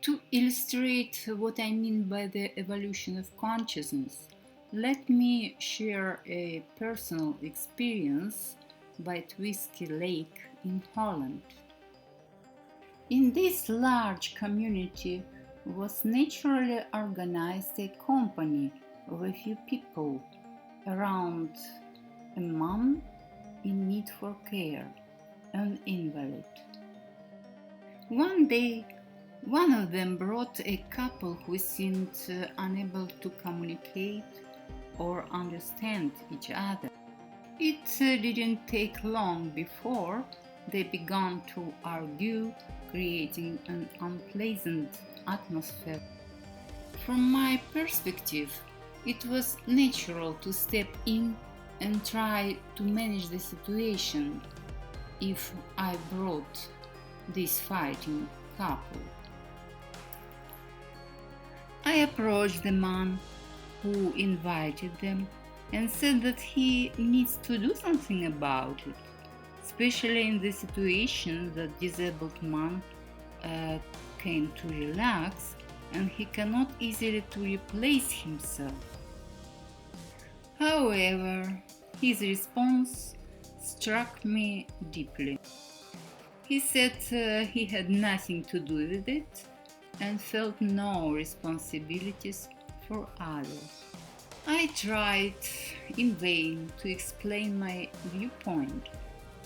To illustrate what I mean by the evolution of consciousness, let me share a personal experience by Twisky Lake in Holland. In this large community was naturally organized a company of a few people around a mom in need for care, an invalid. One day, one of them brought a couple who seemed unable to communicate or understand each other. It didn't take long before they began to argue, creating an unpleasant atmosphere. From my perspective, it was natural to step in and try to manage the situation if I brought this fighting couple. I approached the man who invited them and said that he needs to do something about it, especially in the situation that disabled man came to relax and he cannot easily to replace himself. However, his response struck me deeply. He said he had nothing to do with it and felt no responsibilities for others. I tried in vain to explain my viewpoint,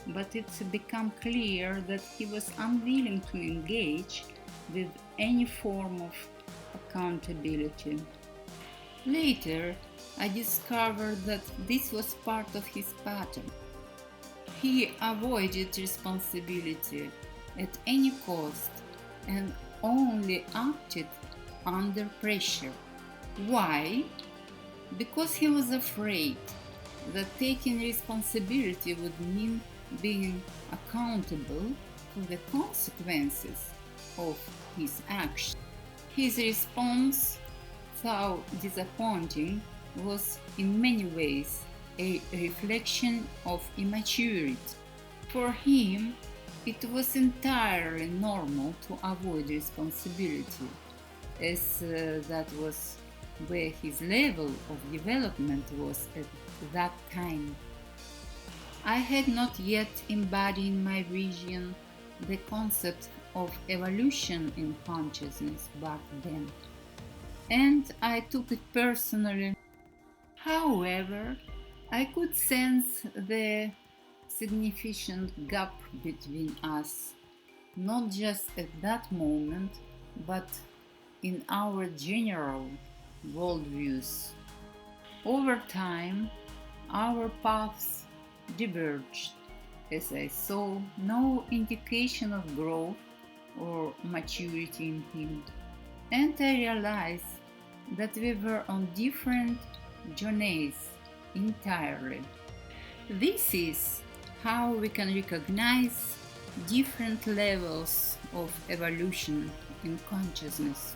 but it's become clear that he was unwilling to engage with any form of accountability. Later, I discovered that this was part of his pattern. He avoided responsibility at any cost and only acted under pressure. Why? Because he was afraid that taking responsibility would mean being accountable for the consequences of his actions. His response, though disappointing, was in many ways a reflection of immaturity. For him, it was entirely normal to avoid responsibility, as that was where his level of development was at that time. I had not yet embodied in my vision the concept of evolution in consciousness back then, and I took it personally. However, I could sense the significant gap between us, not just at that moment, but in our general worldviews. Over time, our paths diverged, as I saw no indication of growth or maturity in him, and I realized that we were on different journeys entirely. This is how we can recognize different levels of evolution in consciousness.